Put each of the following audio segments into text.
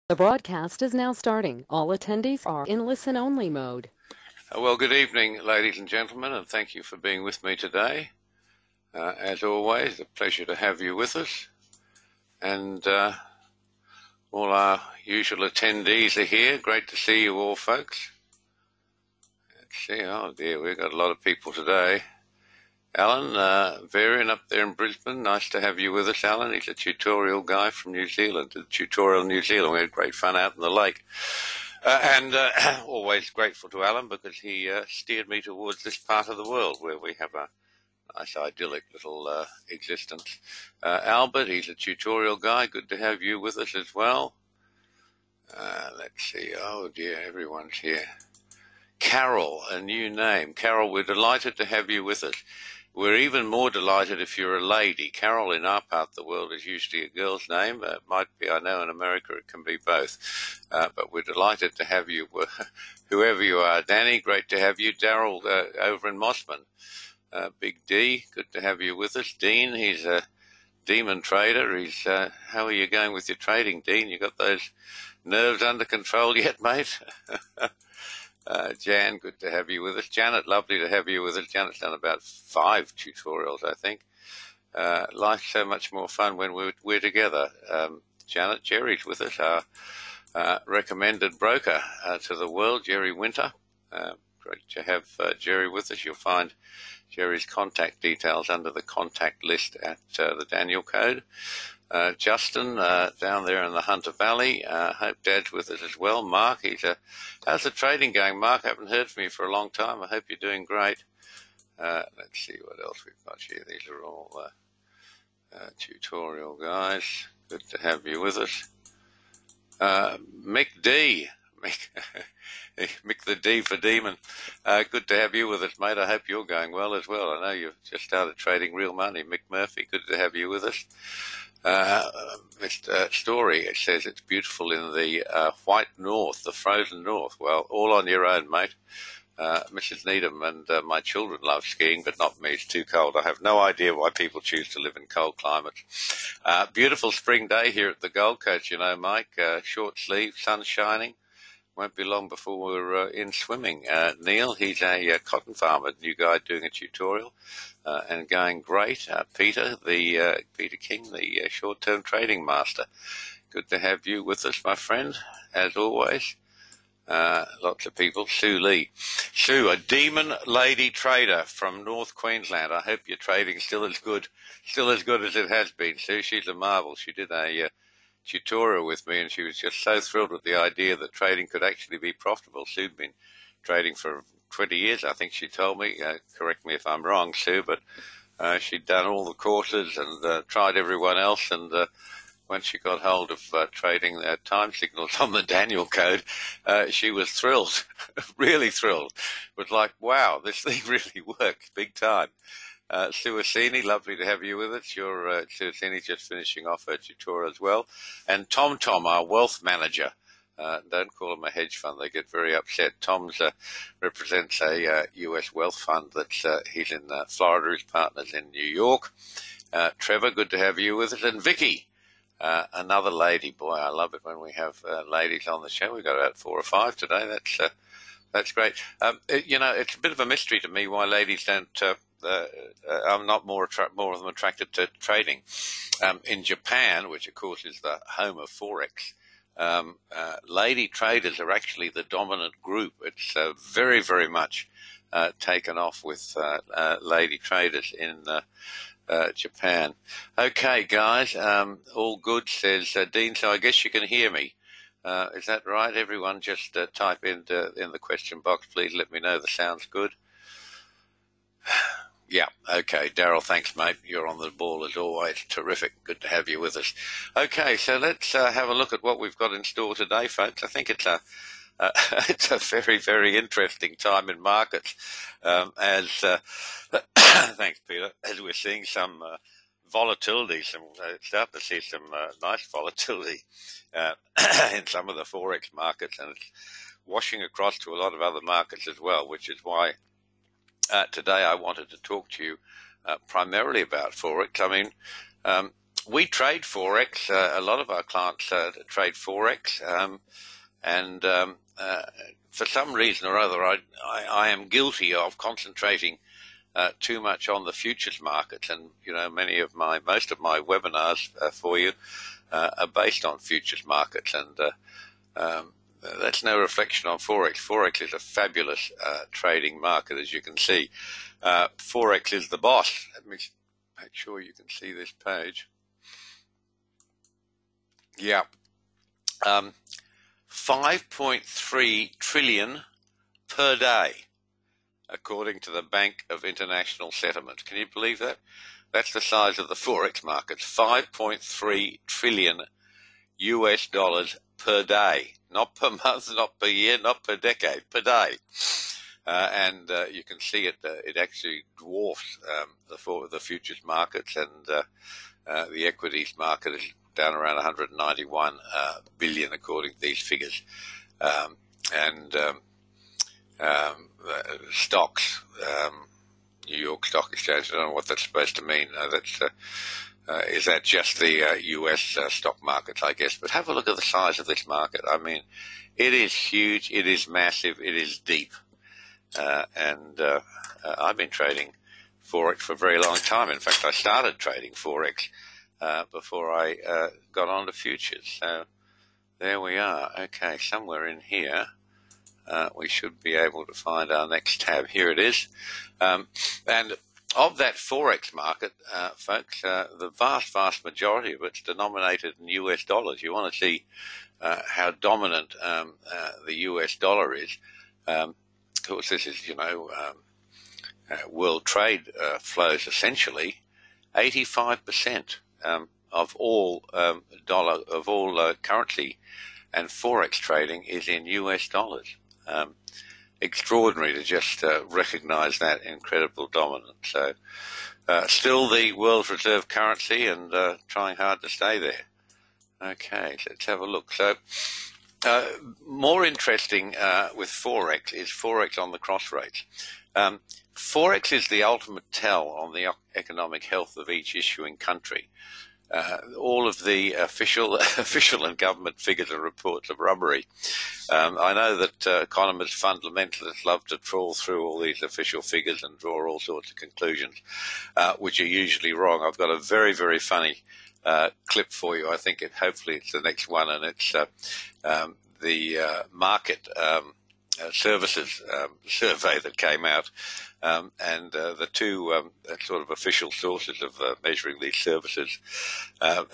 The broadcast is now starting. All attendees are in listen-only mode. Well, good evening, ladies and gentlemen, and thank you for being with me today. As always, a pleasure to have you with us. And all our usual attendees are here. Great to see you all, folks. Let's see, oh dear, we've got a lot of people today. Alan, Varian up there in Brisbane, nice to have you with us, Alan. He's a tutorial guy from New Zealand, tutorial New Zealand. We had great fun out in the lake. And always grateful to Alan because he steered me towards this part of the world where we have a nice idyllic little existence. Albert, he's a tutorial guy. Good to have you with us as well. Let's see. Oh dear, everyone's here. Carol, a new name. Carol, we're delighted to have you with us. We're even more delighted if you're a lady. Carol in our part of the world is usually a girl's name. It might be, I know in America it can be both. But we're delighted to have you, whoever you are. Danny, great to have you. Daryl over in Mossman. Big D, good to have you with us. Dean, he's a demon trader. He's how are you going with your trading, Dean? You got those nerves under control yet, mate? Jan, good to have you with us. Janet, lovely to have you with us. Janet's done about 5 tutorials, I think. Life's so much more fun when we're together. Janet, Jerry's with us, our recommended broker to the world, Jerry Winter. Great to have Jerry with us. You'll find Jerry's contact details under the contact list at the Daniel code. Justin, down there in the Hunter Valley. Hope Dad's with us as well. Mark, how's the trading going? Mark, I haven't heard from you for a long time. I hope you're doing great. Let's see what else we've got here. These are all tutorial guys. Good to have you with us. Mick D. Mick the D for Demon. Good to have you with us, mate. I hope you're going well as well. I know you've just started trading real money. Mick Murphy, good to have you with us. Mr. Story, it says it's beautiful in the white north, the frozen north. Well, all on your own, mate. Mrs. Needham and my children love skiing, but not me. It's too cold. I have no idea why people choose to live in cold climates. Beautiful spring day here at the Gold Coast, you know, Mike. Short sleeve, sun shining. Won't be long before we're in swimming. Neil, he's a cotton farmer, new guy doing a tutorial and going great. Peter, Peter King, the short-term trading master. Good to have you with us, my friend, as always. Lots of people. Sue Lee. Sue, a demon lady trader from North Queensland. I hope your trading's still as good as it has been, Sue. She's a marvel. She did a tutorial with me, and she was just so thrilled with the idea that trading could actually be profitable. Sue'd been trading for 20 years, I think she told me. Correct me if I'm wrong, Sue, but she'd done all the courses and tried everyone else, and when she got hold of trading time signals on the Daniel code, she was thrilled, really thrilled. It was like, wow, this thing really works big time. Sue Assini, lovely to have you with us. Sue Assini's just finishing off her tutorial as well. And Tom, our wealth manager. Don't call him a hedge fund. They get very upset. Tom represents a U.S. wealth fund that's he's in Florida. His partner's in New York. Trevor, good to have you with us. And Vicky, another lady. Boy, I love it when we have ladies on the show. We've got about 4 or 5 today. That's great. You know, it's a bit of a mystery to me why ladies don't... I'm not more of them attracted to trading. In Japan, which of course is the home of Forex, lady traders are actually the dominant group. It's very, very much taken off with lady traders in Japan. Okay, guys, all good, says Dean. So I guess you can hear me. Is that right? Everyone just type in the question box. Please let me know the sound's good. Yeah, okay, Daryl, thanks, mate. You're on the ball as always. Terrific. Good to have you with us. Okay, so let's have a look at what we've got in store today, folks. I think it's a very, very interesting time in markets as thanks, Peter, as we're seeing some volatility, start to see some nice volatility in some of the Forex markets, and it's washing across to a lot of other markets as well, which is why today I wanted to talk to you primarily about Forex. I mean, we trade Forex. A lot of our clients trade Forex, and for some reason or other, I am guilty of concentrating too much on the futures markets, and most of my webinars for you are based on futures markets, and that's no reflection on Forex. Forex is a fabulous trading market, as you can see. Forex is the boss. Let me make sure you can see this page. Yeah. 5.3 trillion per day, according to the Bank of International Settlements. Can you believe that? That's the size of the Forex markets. 5.3 trillion US dollars per day. Not per month, not per year, not per decade, per day. And you can see it actually dwarfs the futures markets, and the equities market is down around 191 billion according to these figures. Stocks, New York Stock Exchange, I don't know what that's supposed to mean. Is that just the US stock markets, I guess? But have a look at the size of this market. I mean, it is huge, it is massive, it is deep. I've been trading Forex for a very long time. In fact, I started trading Forex before I got on to futures. So there we are. Okay, somewhere in here we should be able to find our next tab. Here it is. And of that Forex market, folks, the vast majority of it's denominated in US dollars. You want to see how dominant the US dollar is. Of course, this is, world trade flows essentially. 85% of all currency and Forex trading is in US dollars. Extraordinary to just recognize that incredible dominance. So still the world's reserve currency, and trying hard to stay there. Okay, so let's have a look. So more interesting with Forex is Forex on the cross rates. Forex is the ultimate tell on the economic health of each issuing country. All of the official and government figures and reports are rubbery. I know that economists, fundamentalists love to trawl through all these official figures and draw all sorts of conclusions, which are usually wrong. I've got a very, very funny clip for you. I think hopefully it's the next one, and it's the market services survey that came out, and the two sort of official sources of measuring these services are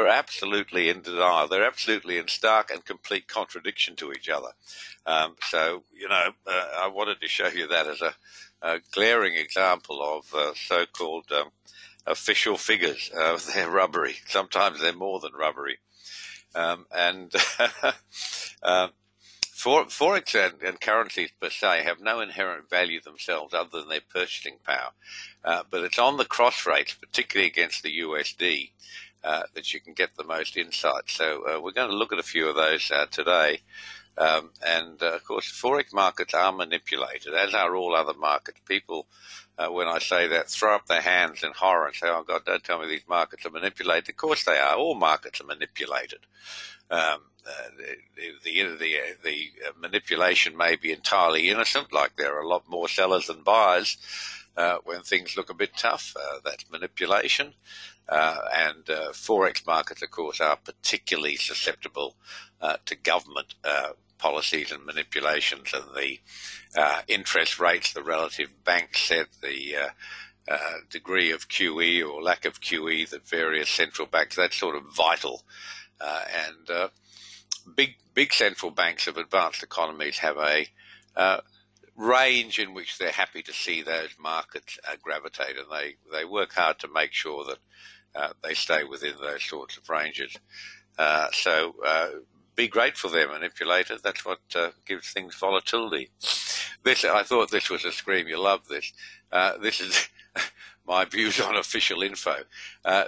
absolutely in denial. They're absolutely in stark and complete contradiction to each other. So, I wanted to show you that as a glaring example of so-called official figures. They're rubbery. Sometimes they're more than rubbery. Forex and currencies per se have no inherent value themselves other than their purchasing power. But it's on the cross rates, particularly against the USD, that you can get the most insight. So we're going to look at a few of those today. Of course, Forex markets are manipulated, as are all other markets. People, when I say that, throw up their hands in horror and say, oh, God, don't tell me these markets are manipulated. Of course they are. All markets are manipulated. The manipulation may be entirely innocent, like there are a lot more sellers than buyers when things look a bit tough. That's manipulation. Forex markets, of course, are particularly susceptible to government policies and manipulations, and the interest rates, the relative bank set, the degree of QE or lack of QE that various central banks, that's sort of vital. Big central banks of advanced economies have a range in which they're happy to see those markets gravitate, and they work hard to make sure that they stay within those sorts of ranges. So be grateful they're manipulated. That's what gives things volatility. I thought this was a scream. You'll love this. This is my views on official info.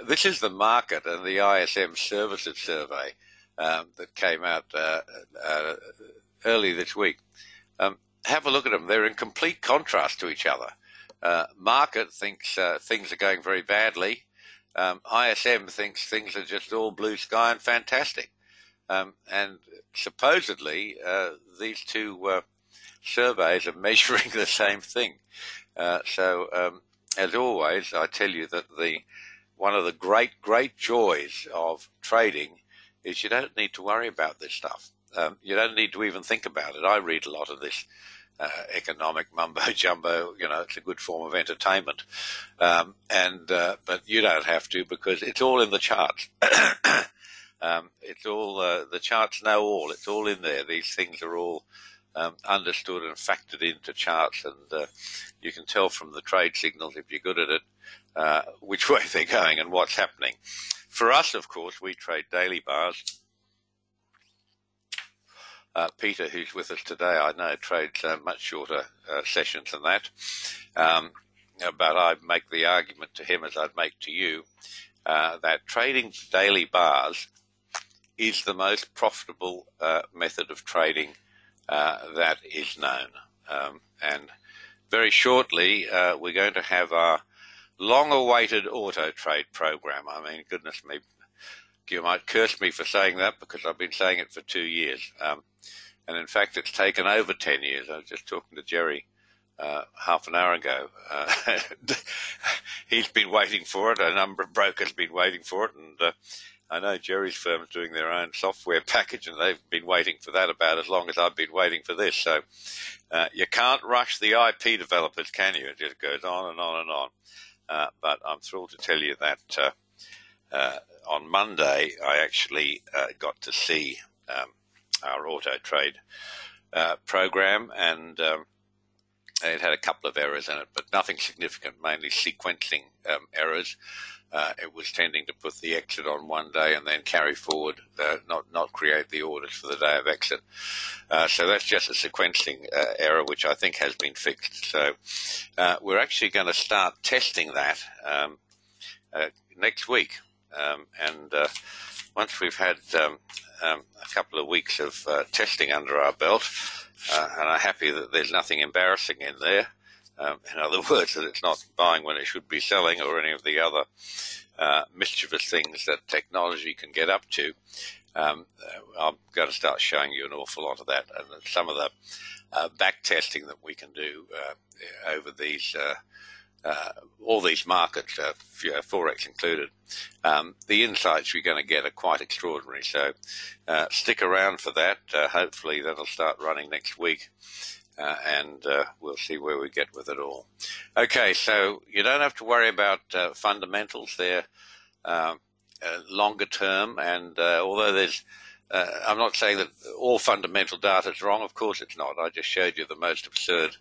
This is the market and the ISM services survey that came out early this week. Have a look at them. They're in complete contrast to each other. Market thinks things are going very badly. ISM thinks things are just all blue sky and fantastic. And supposedly, these two surveys are measuring the same thing. So, as always, I tell you that one of the great joys of trading is you don't need to worry about this stuff. You don't need to even think about it. I read a lot of this economic mumbo jumbo. It's a good form of entertainment, but you don't have to, because it's all in the charts. It's all the charts know all. It's all in there. These things are all understood and factored into charts, and you can tell from the trade signals, if you're good at it, which way they're going and what's happening. For us, of course, we trade daily bars. Peter, who's with us today, I know trades much shorter sessions than that, but I make the argument to him, as I'd make to you, that trading daily bars is the most profitable method of trading that is known. And very shortly, we're going to have our long-awaited auto trade program. I mean, goodness me, you might curse me for saying that, because I've been saying it for 2 years. And in fact, it's taken over 10 years. I was just talking to Jerry half an hour ago. He's been waiting for it. A number of brokers have been waiting for it. And I know Jerry's firm's doing their own software package, and they've been waiting for that about as long as I've been waiting for this. So you can't rush the IP developers, can you? It just goes on and on and on. But I'm thrilled to tell you that on Monday I actually got to see our auto trade program, and it had a couple of errors in it, but nothing significant, mainly sequencing errors. It was tending to put the exit on one day and then carry forward, not create the orders for the day of exit. So that's just a sequencing error, which I think has been fixed. So we're actually going to start testing that next week. And once we've had a couple of weeks of testing under our belt, and I'm happy that there's nothing embarrassing in there, in other words, that it's not buying when it should be selling, or any of the other mischievous things that technology can get up to, I'm going to start showing you an awful lot of that, and some of the back testing that we can do over these all these markets, Forex included. The insights you're going to get are quite extraordinary, so stick around for that. Hopefully that'll start running next week, and we'll see where we get with it all. Okay, so you don't have to worry about fundamentals. They're longer term, and although there's I'm not saying that all fundamental data is wrong. Of course it's not. I just showed you the most absurd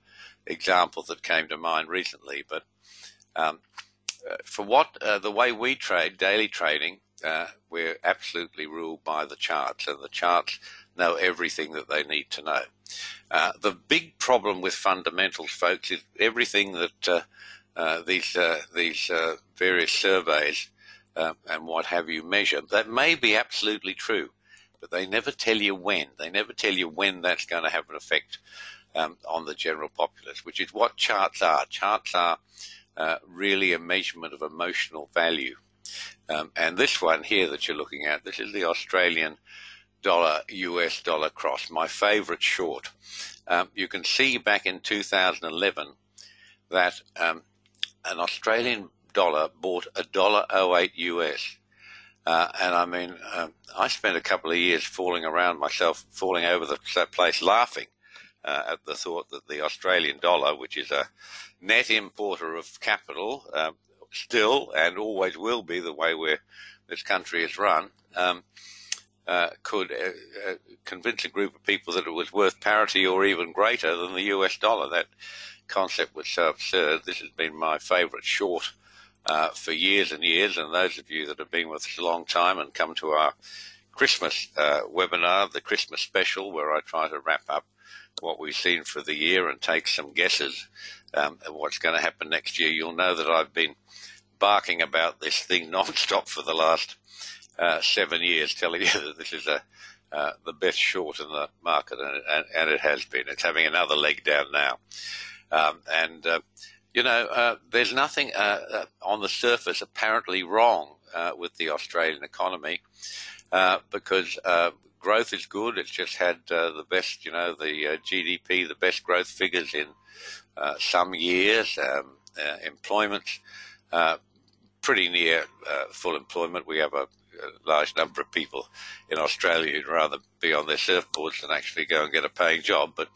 example that came to mind recently. But for the way we trade, daily trading, we're absolutely ruled by the charts, and the charts know everything that they need to know. The big problem with fundamentals, folks, is everything that these various surveys and what have you measure. That may be absolutely true, but they never tell you when. They never tell you when that's going to have an effect on the general populace, which is what charts are. Charts are really a measurement of emotional value. And this one here that you're looking at, this is the Australian dollar, US dollar cross, my favorite short. You can see back in 2011 that an Australian dollar bought $1.08 US. And I mean, I spent a couple of years falling over the place laughing at the thought that the Australian dollar, which is a net importer of capital, still and always will be the way this country is run, could convince a group of people that it was worth parity or even greater than the US dollar. That concept was so absurd. This has been my favorite short for years and years, and those of you that have been with us a long time and come to our Christmas webinar, the Christmas special, where I try to wrap up what we've seen for the year and take some guesses at what's going to happen next year, you'll know that I've been barking about this thing non-stop for the last 7 years, telling you that this is the best short in the market, and it has been. It's having another leg down now. There's nothing on the surface apparently wrong with the Australian economy because growth is good. It's just had the best, the GDP, the best growth figures in some years. Employment pretty near full employment. We have a large number of people in Australia who'd rather be on their surfboards than actually go and get a paying job. But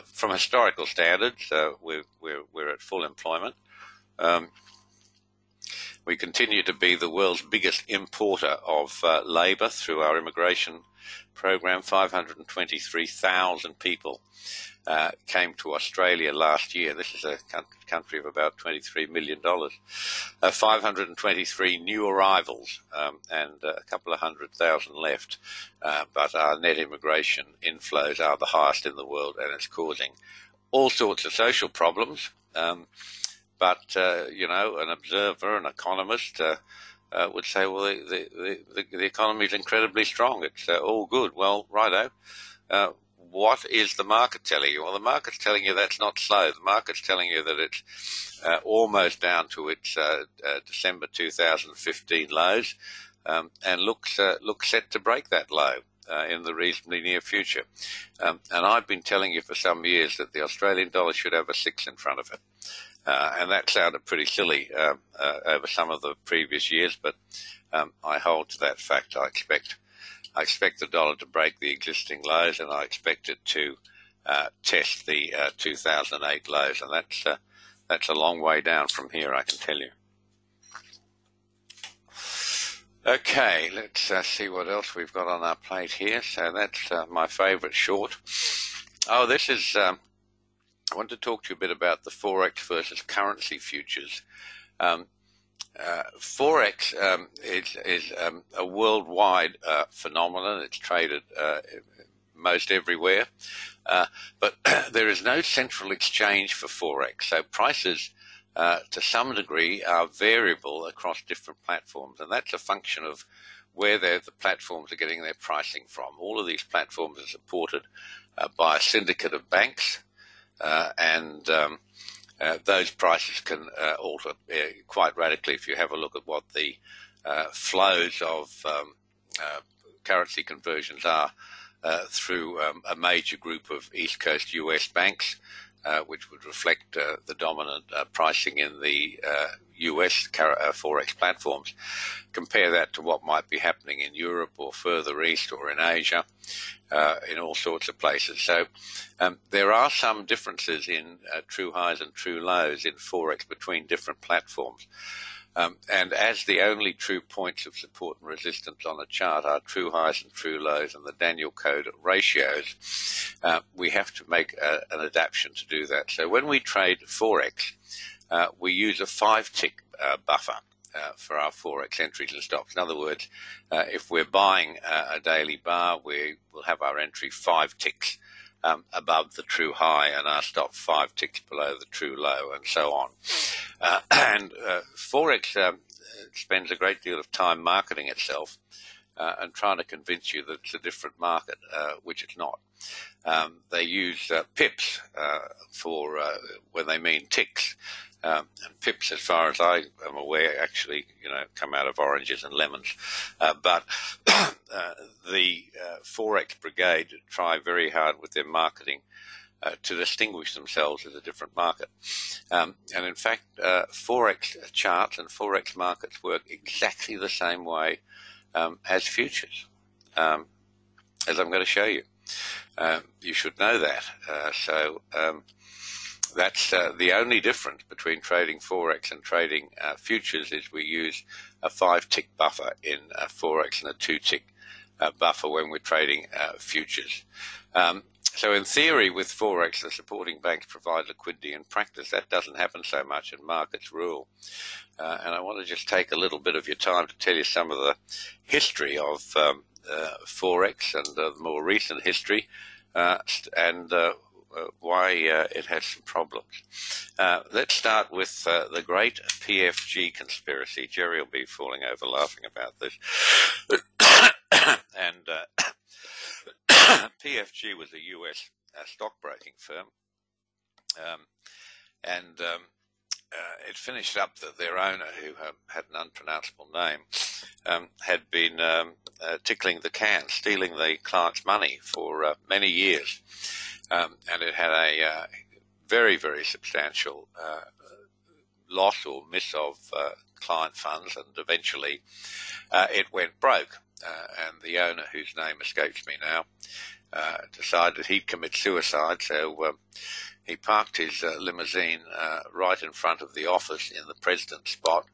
from historical standards, we're at full employment. We continue to be the world's biggest importer of labour through our immigration program. 523,000 people came to Australia last year. This is a country of about $23 million. 523 new arrivals and a couple of 100,000 left. But our net immigration inflows are the highest in the world, and it's causing all sorts of social problems. But an observer, an economist, would say, well, the economy is incredibly strong. It's all good. Well, righto. What is the market telling you? Well, the market's telling you that's not slow. The market's telling you that it's almost down to its December 2015 lows, and looks set to break that low in the reasonably near future. And I've been telling you for some years that the Australian dollar should have a 6 in front of it. And that sounded pretty silly over some of the previous years, but I hold to that fact. I expect the dollar to break the existing lows, and I expect it to test the 2008 lows, and that's a long way down from here, I can tell you. Okay, let's see what else we've got on our plate here. So that's my favourite short. Oh, this is... I want to talk to you a bit about the Forex versus currency futures. Forex is a worldwide phenomenon. It's traded most everywhere, but there is no central exchange for Forex. So prices, to some degree, are variable across different platforms, and that's a function of where the platforms are getting their pricing from. All of these platforms are supported by a syndicate of banks. And those prices can alter quite radically if you have a look at what the flows of currency conversions are through a major group of East Coast US banks, which would reflect the dominant pricing in the US Forex platforms. Compare that to what might be happening in Europe or further east or in Asia, in all sorts of places. So there are some differences in true highs and true lows in Forex between different platforms. And as the only true points of support and resistance on a chart are true highs and true lows and the Daniel Code ratios, we have to make an adaptation to do that. So when we trade Forex, we use a 5-tick buffer for our Forex entries and stops. In other words, if we're buying a daily bar, we will have our entry 5 ticks above the true high and our stop 5 ticks below the true low, and so on. And Forex spends a great deal of time marketing itself and trying to convince you that it's a different market, which it's not. They use pips for when they mean ticks. And pips, as far as I am aware, actually, come out of oranges and lemons. But the Forex Brigade try very hard with their marketing to distinguish themselves as a different market. And in fact, Forex charts and Forex markets work exactly the same way as futures, as I'm going to show you. You should know that. So that's the only difference between trading Forex and trading futures is we use a 5-tick buffer in Forex and a 2-tick buffer when we're trading futures. So in theory, with Forex, the supporting banks provide liquidity. In practice, that doesn't happen so much, and markets rule. And I want to just take a little bit of your time to tell you some of the history of Forex and the more recent history, and why it has some problems. Let's start with the Great Pfg Conspiracy. Jerry will be falling over laughing about this. And PFG was a US stockbroking firm, and it finished up that their owner, who had an unpronounceable name, had been tickling the can, stealing the client's money for many years. And it had a very, very substantial loss or miss of client funds, and eventually it went broke. And the owner, whose name escapes me now, decided he'd commit suicide, so he parked his limousine right in front of the office in the president's spot,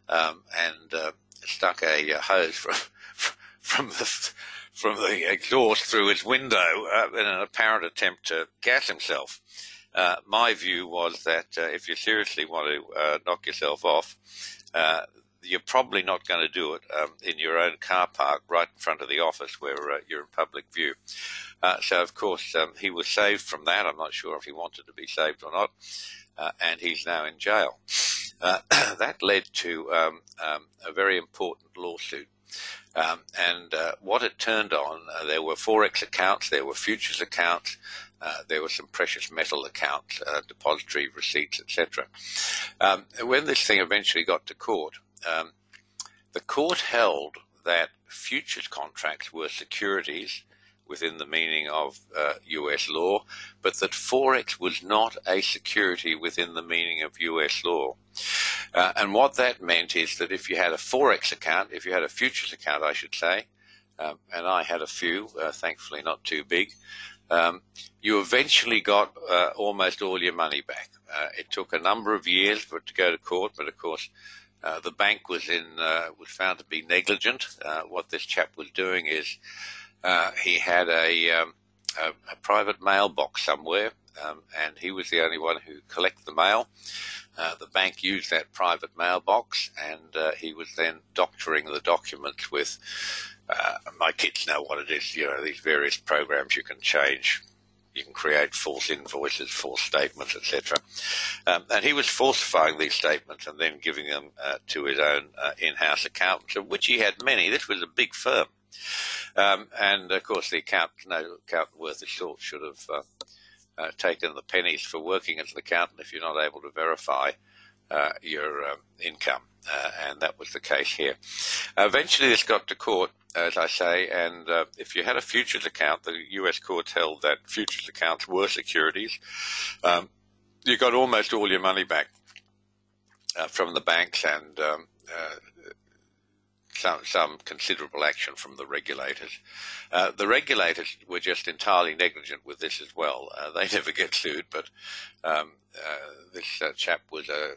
and stuck a hose from the exhaust through his window in an apparent attempt to gas himself. My view was that if you seriously want to knock yourself off, you're probably not going to do it in your own car park right in front of the office where you're in public view. So, of course, he was saved from that. I'm not sure if he wanted to be saved or not, and he's now in jail. That led to a very important lawsuit. And what it turned on, there were Forex accounts, there were futures accounts, there were some precious metal accounts, depository receipts, etc. When this thing eventually got to court, the court held that futures contracts were securities within the meaning of U.S. law, but that Forex was not a security within the meaning of U.S. law. And what that meant is that if you had a Forex account, if you had a futures account, I should say, and I had a few, thankfully not too big, you eventually got almost all your money back. It took a number of years for it to go to court, but of course the bank was found to be negligent. What this chap was doing is he had a private mailbox somewhere, and he was the only one who collected the mail. The bank used that private mailbox, and he was then doctoring the documents with, my kids know what it is, these various programs you can change. You can create false invoices, false statements, etc. And he was falsifying these statements and then giving them to his own in-house accountants, of which he had many. This was a big firm. And, of course, the no accountant worth a salt should have taken the pennies for working as an accountant if you're not able to verify your income. And that was the case here. Eventually, this got to court, as I say, and if you had a futures account, the U.S. courts held that futures accounts were securities. You got almost all your money back from the banks, and some considerable action from the regulators. The regulators were just entirely negligent with this as well. They never get sued, but this chap was a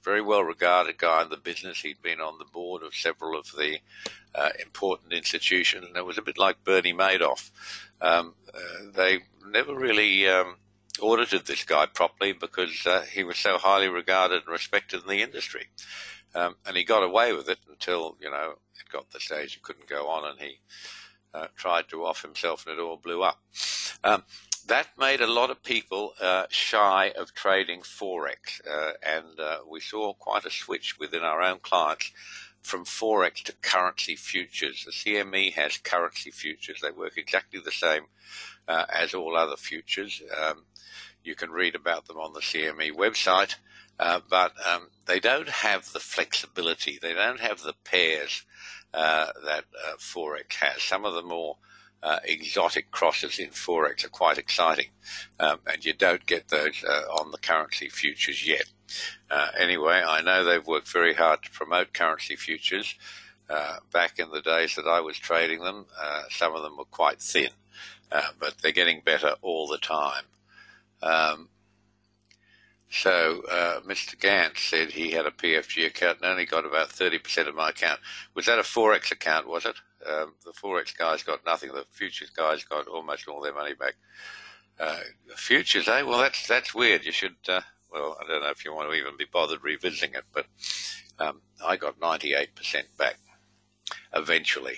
very well-regarded guy in the business. He'd been on the board of several of the important institutions, and it was a bit like Bernie Madoff. They never really audited this guy properly because he was so highly regarded and respected in the industry. And he got away with it until, it got to the stage it couldn't go on, and he tried to off himself, and it all blew up. That made a lot of people shy of trading Forex, and we saw quite a switch within our own clients from Forex to currency futures. The CME has currency futures. They work exactly the same as all other futures. You can read about them on the CME website, but they don't have the flexibility. They don't have the pairs that Forex has. Some of the more exotic crosses in Forex are quite exciting, and you don't get those on the currency futures yet. Anyway, I know they've worked very hard to promote currency futures. Back in the days that I was trading them, some of them were quite thin, but they're getting better all the time. So Mr. Gantz said he had a PFG account and only got about 30% of my account. Was that a Forex account, was it? The Forex guys got nothing. The futures guys got almost all their money back. Futures, eh? Well, that's weird. You should, well, I don't know if you want to even be bothered revisiting it, but I got 98% back eventually.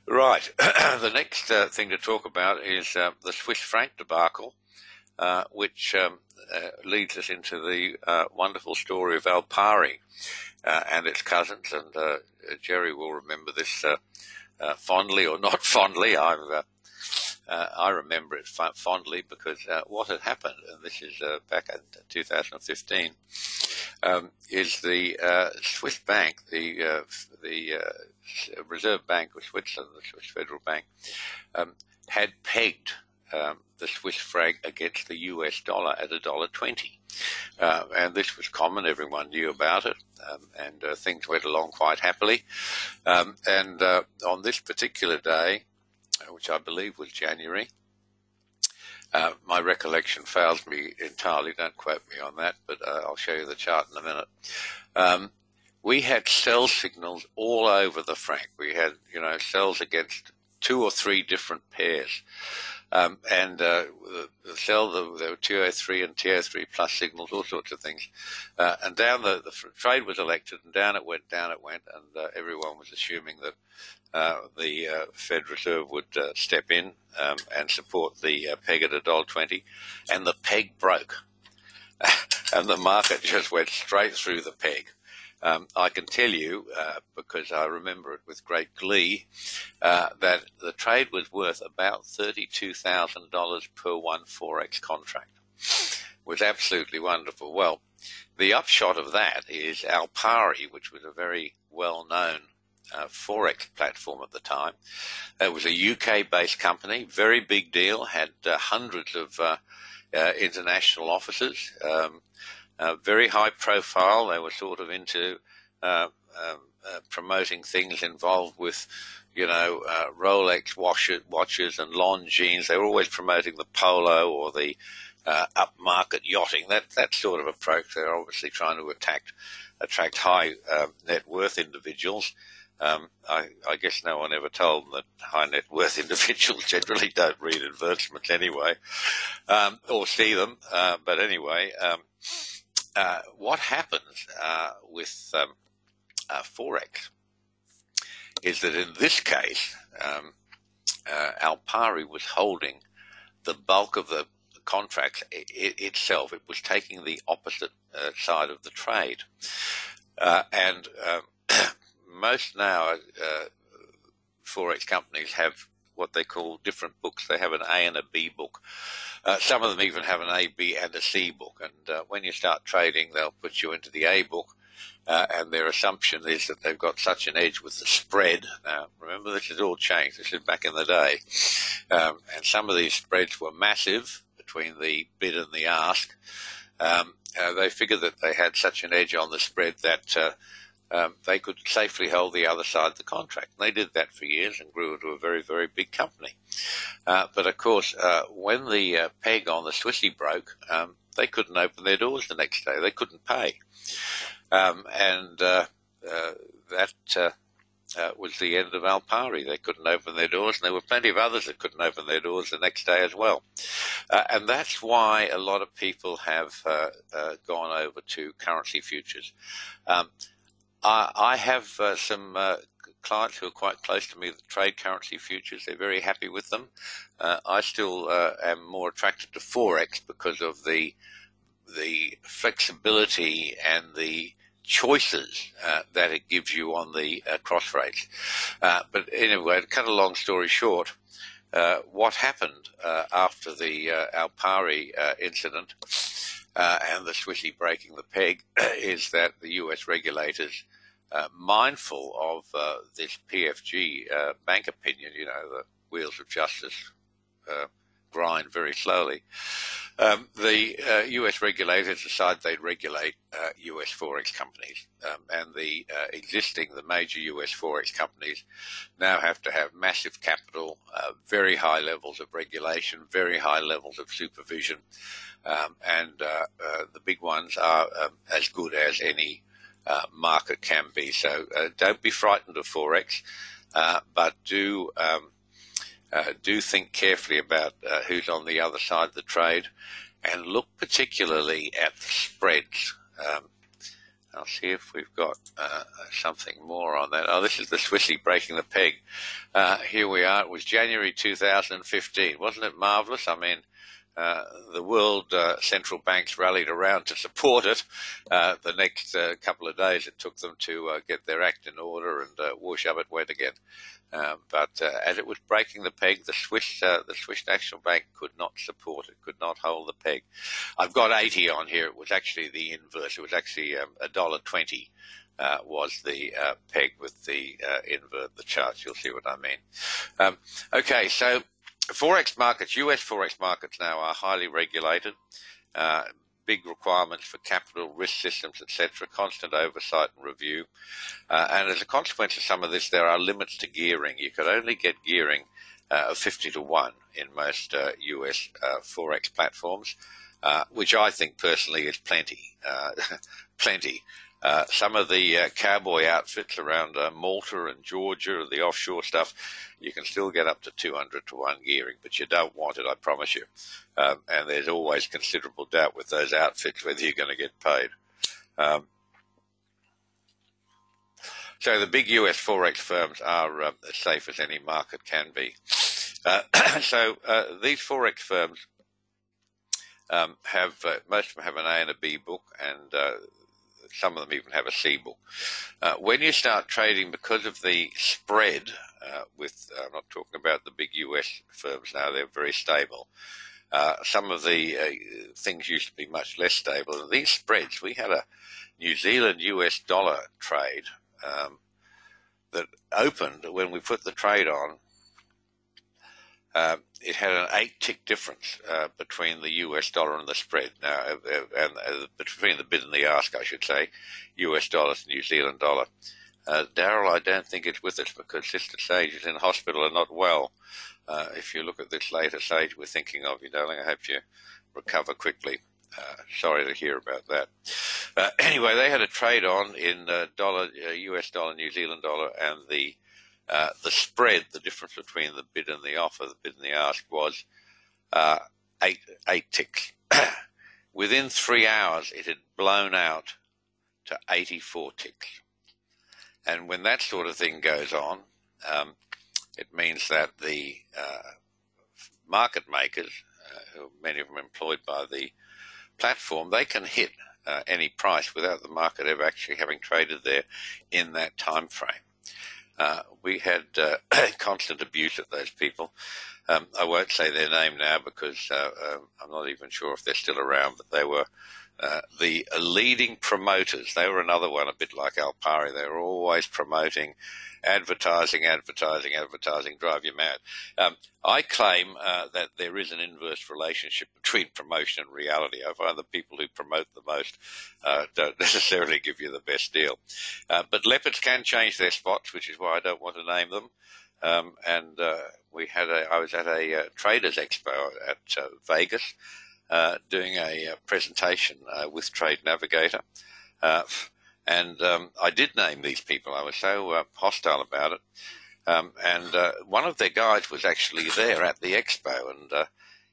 Right. The next thing to talk about is the Swiss franc debacle, which leads us into the wonderful story of Alpari and its cousins, and Jerry will remember this fondly or not fondly. I've I remember it fondly because what had happened, and this is back in 2015, is the Swiss bank, the Reserve Bank of Switzerland, the Swiss Federal Bank, had pegged the Swiss franc against the US dollar at $1.20. And this was common, everyone knew about it, and things went along quite happily. And on this particular day, which I believe was January, my recollection fails me entirely, don't quote me on that, but I'll show you the chart in a minute. We had sell signals all over the franc. We had, sells against 2 or 3 different pairs. And the sell, there were TO3 and TO3 plus signals, all sorts of things. And down the trade was elected, and down it went, and everyone was assuming that the Fed Reserve would step in and support the peg at $1.20, and the peg broke. And the market just went straight through the peg. I can tell you, because I remember it with great glee, that the trade was worth about $32,000 per one Forex contract. It was absolutely wonderful. Well, the upshot of that is Alpari, which was a very well-known Forex platform at the time. It was a UK-based company, very big deal, had hundreds of international offices, very high profile. They were sort of into promoting things involved with, Rolex watches and Longines. They were always promoting the polo or the upmarket yachting, that sort of approach. They're obviously trying to attract high net worth individuals. I guess no one ever told them that high net worth individuals generally don't read advertisements anyway, or see them. But anyway, what happens with Forex is that in this case, Alpari was holding the bulk of the contracts itself. It was taking the opposite side of the trade. And most now Forex companies have what they call different books. They have an A and a B book. Some of them even have an A, B, and a C book. And when you start trading, they'll put you into the A book. And their assumption is that they've got such an edge with the spread. Now, remember, this has all changed. This is back in the day. And some of these spreads were massive between the bid and the ask. They figured that they had such an edge on the spread that they could safely hold the other side of the contract. And they did that for years and grew into a very, very big company. But, of course, when the peg on the Swissy broke, they couldn't open their doors the next day. They couldn't pay. And that was the end of Alpari. They couldn't open their doors, and there were plenty of others that couldn't open their doors the next day as well. And that's why a lot of people have gone over to currency futures. I have some clients who are quite close to me that trade currency futures. They're very happy with them. I still am more attracted to Forex because of the flexibility and the choices that it gives you on the cross rates. But anyway, to cut a long story short, what happened after the Alpari incident and the Swissy breaking the peg is that the US regulators, mindful of this PFG bank opinion, the wheels of justice grind very slowly, the US regulators decided they'd regulate US Forex companies. And the major US Forex companies now have to have massive capital, very high levels of regulation, very high levels of supervision, and the big ones are as good as any market can be. So don't be frightened of Forex, but do think carefully about who's on the other side of the trade, and look particularly at the spreads. I'll see if we've got something more on that. Oh, this is the Swissy breaking the peg. Here we are. It was January 2015. Wasn't it marvelous? I mean, The world central banks rallied around to support it. The next couple of days it took them to get their act in order, and whoosh, up it went again. But as it was breaking the peg, the Swiss National Bank could not support it, could not hold the peg. I've got 80 on here. It was actually the inverse. It was actually $1.20 was the peg with the invert the charts. You'll see what I mean. Okay, so Forex markets, US Forex markets now are highly regulated. Big requirements for capital, risk systems, etc., constant oversight and review. And as a consequence of some of this, there are limits to gearing. You can only get gearing of 50 to 1 in most US Forex platforms, which I think personally is plenty. Plenty. Some of the cowboy outfits around Malta and Georgia, the offshore stuff, you can still get up to 200 to 1 gearing, but you don't want it, I promise you. And there's always considerable doubt with those outfits whether you're going to get paid. So the big US Forex firms are as safe as any market can be. So these Forex firms most of them have an A and a B book, and some of them even have a C book. When you start trading, because of the spread, I'm not talking about the big US firms now, they're very stable. Some of the things used to be much less stable. These spreads, we had a New Zealand US dollar trade that opened when we put the trade on. It had an 8-tick difference between the US dollar and the spread. Now, between the bid and the ask, I should say, US dollars and New Zealand dollar. Daryl, I don't think it's with us because Sister Sage is in hospital and not well. If you look at this later, Sage, we're thinking of you, darling. I hope you recover quickly. Sorry to hear about that. Anyway, they had a trade on in US dollar, New Zealand dollar, and the spread, the difference between the bid and the offer, the bid and the ask, was 8 ticks. Within 3 hours, it had blown out to 84 ticks. And when that sort of thing goes on, it means that the market makers, many of them employed by the platform, they can hit any price without the market ever actually having traded there in that time frame. We had constant abuse of those people. I won't say their name now because I'm not even sure if they're still around, but they were the leading promoters. They were another one, a bit like Alpari. They were always promoting, advertising, drive you mad. I claim that there is an inverse relationship between promotion and reality. I find the people who promote the most don't necessarily give you the best deal. But leopards can change their spots, which is why I don't want to name them. I was at a traders expo at Vegas, doing a presentation with Trade Navigator. And I did name these people. I was so hostile about it. One of their guys was actually there at the expo, and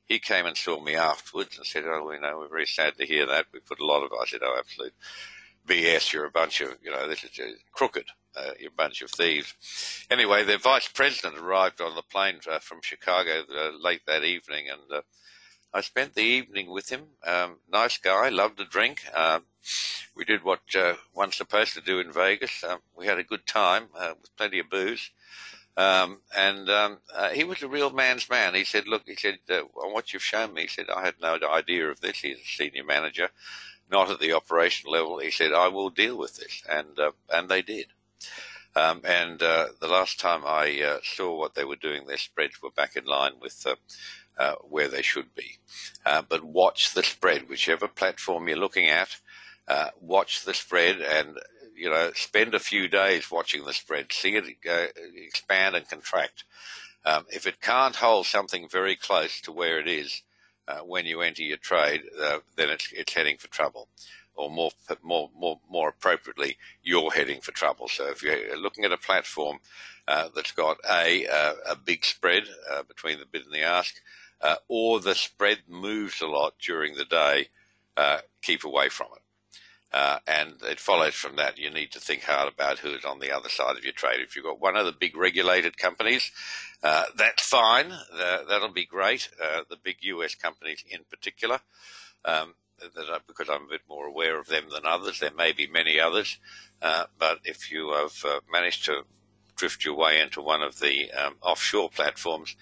he came and saw me afterwards and said, "Oh, we're very sad to hear that. We put a lot of," I said, "Oh, absolute BS. You're a bunch of, this is crooked. You're a bunch of thieves." Anyway, their vice president arrived on the plane from Chicago late that evening, and I spent the evening with him. Nice guy, loved to drink. We did what one's supposed to do in Vegas. We had a good time with plenty of booze. He was a real man's man. He said, "Look," he said, "on what you've shown me," he said, "I had no idea of this." He's a senior manager, not at the operation level. He said, "I will deal with this." And they did. The last time I saw what they were doing, their spreads were back in line with where they should be. But watch the spread, whichever platform you're looking at. Watch the spread and, spend a few days watching the spread. See it expand and contract. If it can't hold something very close to where it is when you enter your trade, then it's heading for trouble. Or more appropriately, you're heading for trouble. So if you're looking at a platform that's got a big spread between the bid and the ask, or the spread moves a lot during the day, keep away from it. And it follows from that you need to think hard about who is on the other side of your trade. If you've got one of the big regulated companies, that's fine. That'll be great. The big US companies in particular, because I'm a bit more aware of them than others. There may be many others, but if you have managed to drift your way into one of the offshore platforms,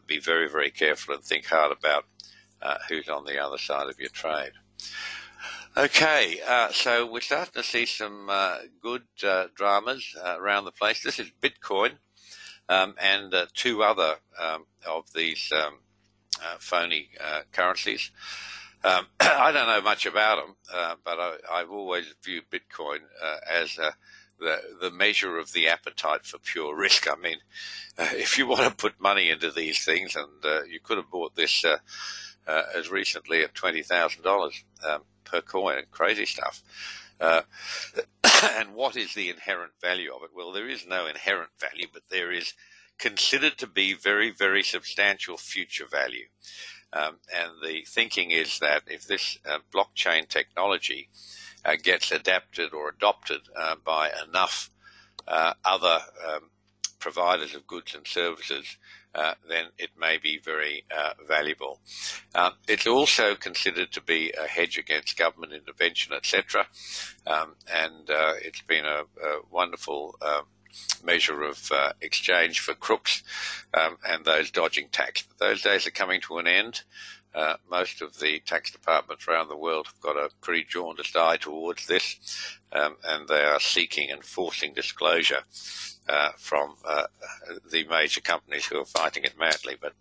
be very, very careful and think hard about who's on the other side of your trade. Okay, so we're starting to see some good dramas around the place. This is Bitcoin and two other of these phony currencies. I don't know much about them, but I've always viewed Bitcoin as the measure of the appetite for pure risk. I mean, if you want to put money into these things, and you could have bought this as recently at $20,000 per coin, crazy stuff. And what is the inherent value of it? Well, there is no inherent value, but there is considered to be very, very substantial future value. And the thinking is that if this blockchain technology gets adapted or adopted by enough other providers of goods and services, then it may be very valuable. It's also considered to be a hedge against government intervention, etc. And it's been a wonderful measure of exchange for crooks and those dodging tax. But those days are coming to an end. Most of the tax departments around the world have got a pretty jaundiced eye towards this, and they are seeking and forcing disclosure from the major companies who are fighting it madly. But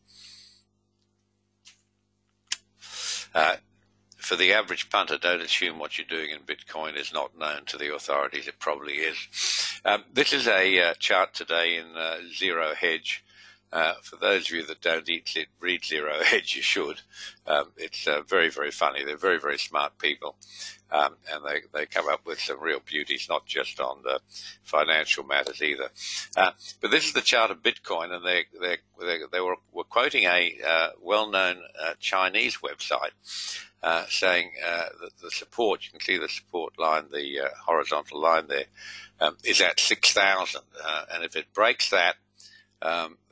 for the average punter, don't assume what you're doing in Bitcoin is not known to the authorities. It probably is. This is a chart today in Zero Hedge. For those of you that don't read Zero Hedge, you should. It's very, very funny. They're very, very smart people. And they come up with some real beauties, not just on the financial matters either. But this is the chart of Bitcoin, and they were quoting a well-known Chinese website saying that the support, you can see the support line, the horizontal line there, is at 6,000. And if it breaks that,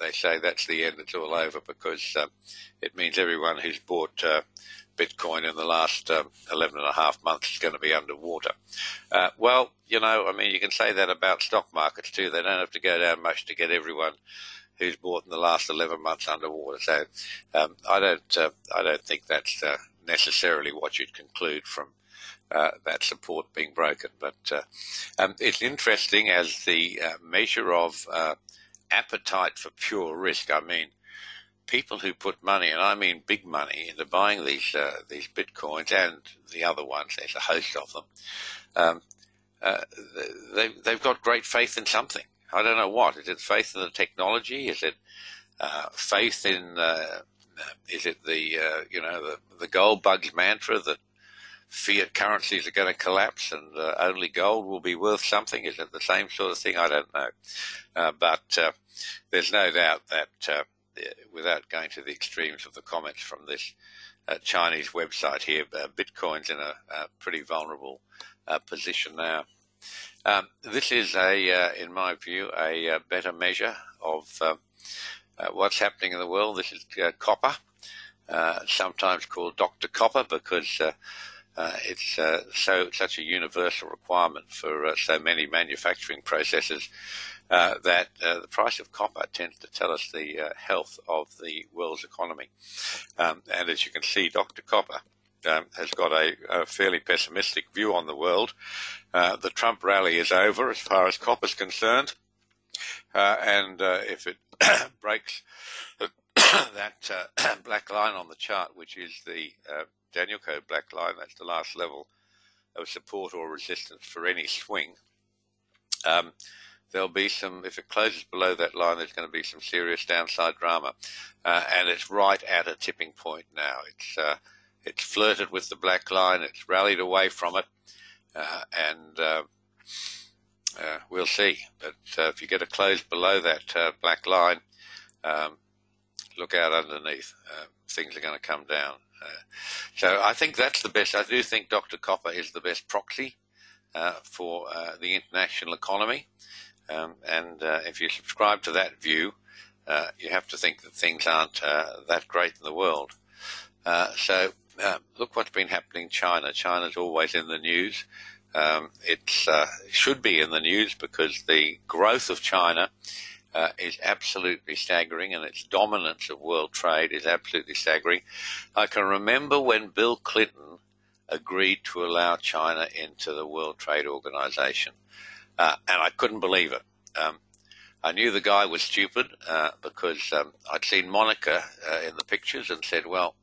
they say that's the end, it's all over, because it means everyone who's bought Bitcoin in the last 11 and a half months is going to be underwater. Well, you know, I mean, you can say that about stock markets too. They don't have to go down much to get everyone who's bought in the last 11 months underwater. So I don't think that's necessarily what you'd conclude from that support being broken. But it's interesting as the measure of appetite for pure risk. I mean, people who put money, and I mean big money, into buying these Bitcoins and the other ones, there's a host of them, they've got great faith in something. I don't know what. Is it faith in the technology? Is it faith in, is it the gold bugs mantra that fiat currencies are going to collapse and only gold will be worth something? Is it the same sort of thing? I don't know. But there's no doubt that without going to the extremes of the comments from this Chinese website here, Bitcoin's in a pretty vulnerable position now. This is, in my view, a better measure of what's happening in the world. This is copper, sometimes called Dr. Copper, because it's such a universal requirement for so many manufacturing processes that the price of copper tends to tell us the health of the world's economy. And as you can see, Dr. Copper has got a fairly pessimistic view on the world. The Trump rally is over as far as copper's concerned, and if it breaks that black line on the chart, which is the Daniel Code black line, that's the last level of support or resistance for any swing. There'll be some, if it closes below that line, there's going to be some serious downside drama. And it's right at a tipping point now. It's flirted with the black line, it's rallied away from it, and we'll see. But if you get a close below that black line, look out underneath. Things are going to come down. So I think that's the best. I do think Dr. Copper is the best proxy for the international economy. And if you subscribe to that view, you have to think that things aren't that great in the world. So look what's been happening in China. China's always in the news. It should be in the news because the growth of China is absolutely staggering, and its dominance of world trade is absolutely staggering. I can remember when Bill Clinton agreed to allow China into the World Trade Organization, and I couldn't believe it. I knew the guy was stupid because I'd seen Monica in the pictures and said, well,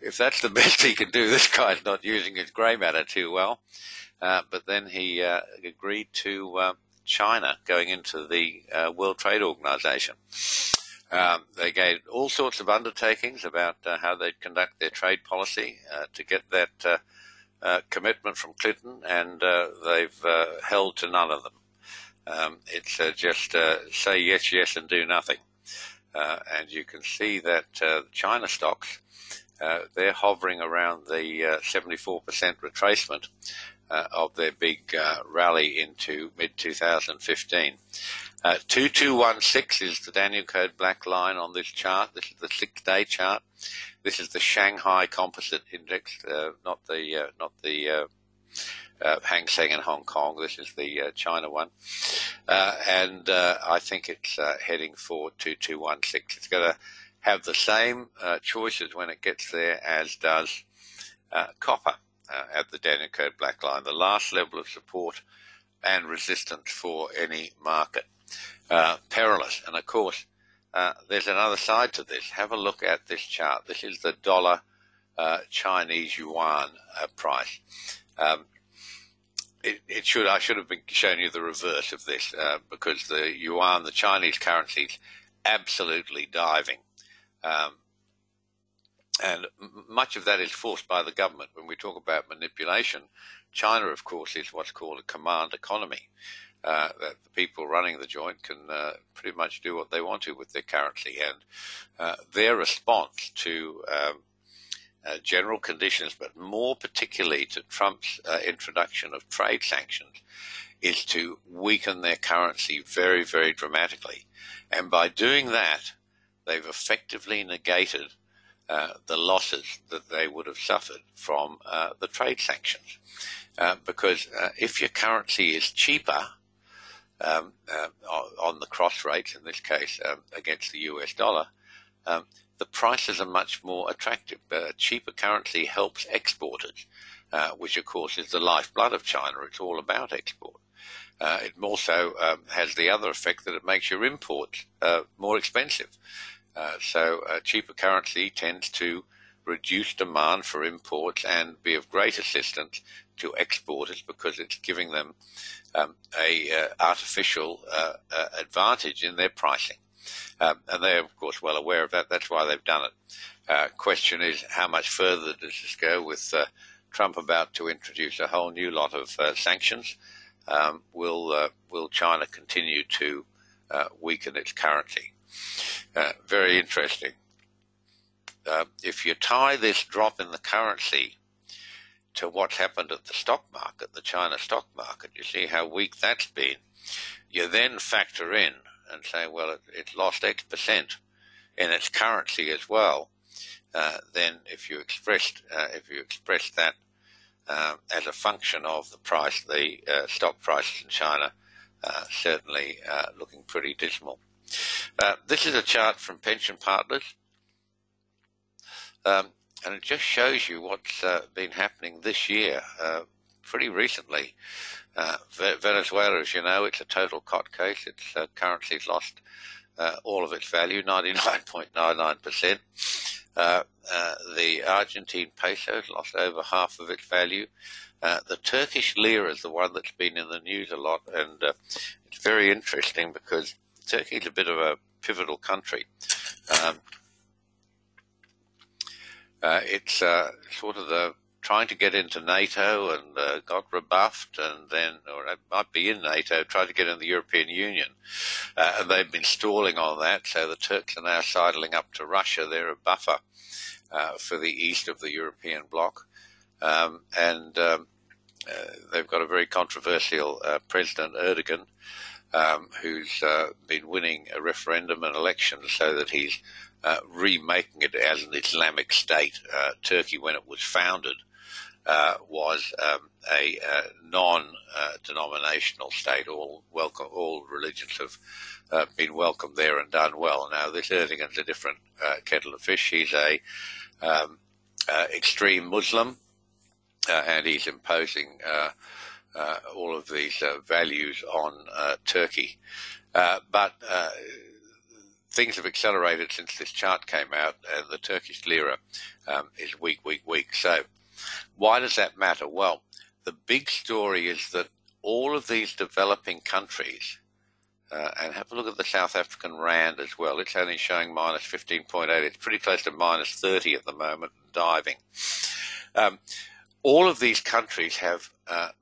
if that's the best he can do, this guy's not using his grey matter too well. But then he agreed to China going into the World Trade Organization. They gave all sorts of undertakings about how they'd conduct their trade policy to get that commitment from Clinton, and they've held to none of them. It's just say yes, yes, and do nothing. And you can see that China stocks, they're hovering around the 74% retracement of their big rally into mid-2015. 2216 is the Daniel Code black line on this chart. This is the 6-day chart. This is the Shanghai Composite Index, not the Hang Seng in Hong Kong. This is the China one. And I think it's heading for 2216. It's going to have the same choices when it gets there as does copper at the Daniel Code black line, the last level of support and resistance for any market. Perilous. And of course, there's another side to this. Have a look at this chart. This is the dollar Chinese yuan price. I should have been showing you the reverse of this because the yuan, the Chinese currency, is absolutely diving. And much of that is forced by the government. When we talk about manipulation, China, of course, is what's called a command economy. That the people running the joint can pretty much do what they want to with their currency. And their response to general conditions, but more particularly to Trump's introduction of trade sanctions, is to weaken their currency very, very dramatically. And by doing that, they've effectively negated the losses that they would have suffered from the trade sanctions. Because if your currency is cheaper on the cross rates, in this case against the US dollar, the prices are much more attractive. A cheaper currency helps exporters, which of course is the lifeblood of China. It's all about export. It also has the other effect that it makes your imports more expensive. So a cheaper currency tends to reduce demand for imports and be of great assistance to exporters because it's giving them a artificial advantage in their pricing. And they're, of course, well aware of that. That's why they've done it. Question is, how much further does this go with Trump about to introduce a whole new lot of sanctions? Will China continue to weaken its currency? Very interesting. If you tie this drop in the currency to what's happened at the stock market, the China stock market, you see how weak that's been. You then factor in and say, well, it's lost X% in its currency as well. Then if you express that as a function of the price, the stock prices in China certainly looking pretty dismal. This is a chart from Pension Partners, and it just shows you what's been happening this year, pretty recently. Venezuela, as you know, it's a total cot case. Its currency's lost all of its value, 99.99%. The Argentine peso's lost over half of its value. The Turkish Lira is the one that's been in the news a lot, and it's very interesting because Turkey is a bit of a pivotal country. It's sort of the trying to get into NATO and got rebuffed, and then, or it might be in NATO, tried to get in the European Union, and they've been stalling on that. So the Turks are now sidling up to Russia. They're a buffer for the east of the European bloc, and they've got a very controversial President Erdogan, who's been winning a referendum and elections so that he's remaking it as an Islamic state. Turkey, when it was founded, was a non-denominational state. All religions have been welcomed there and done well. Now, this Erdogan's a different kettle of fish. He's a extreme Muslim, and he's imposing all of these values on Turkey. But things have accelerated since this chart came out, and the Turkish lira is weak. So why does that matter? Well, the big story is that all of these developing countries, and have a look at the South African rand as well. It's only showing minus 15.8. It's pretty close to minus 30 at the moment, diving. All of these countries have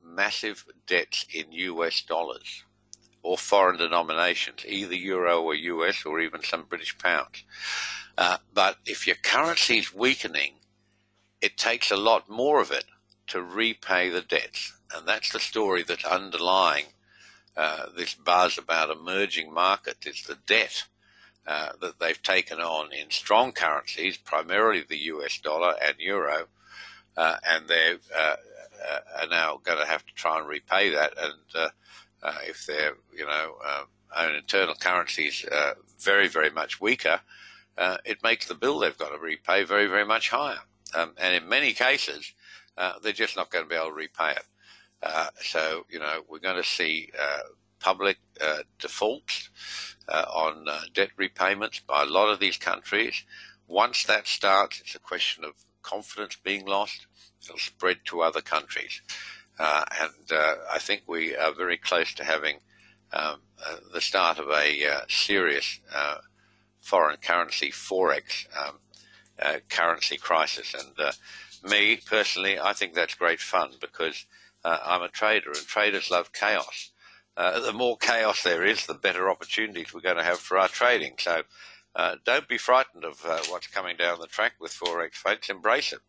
massive debts in US dollars or foreign denominations, either euro or US or even some British pounds. But if your currency is weakening, it takes a lot more of it to repay the debts. And that's the story that's underlying this buzz about emerging markets. It's the debt that they've taken on in strong currencies, primarily the US dollar and euro, and they are now going to have to try and repay that. And if their own internal currencies very, very much weaker, it makes the bill they've got to repay very, very much higher. And in many cases, they're just not going to be able to repay it. So, we're going to see public defaults on debt repayments by a lot of these countries. Once that starts, it's a question of confidence being lost. It'll spread to other countries. And I think we are very close to having the start of a serious foreign currency, Forex, currency crisis. And me, personally, I think that's great fun because I'm a trader, and traders love chaos. The more chaos there is, the better opportunities we're going to have for our trading. So don't be frightened of what's coming down the track with Forex, folks. Embrace it.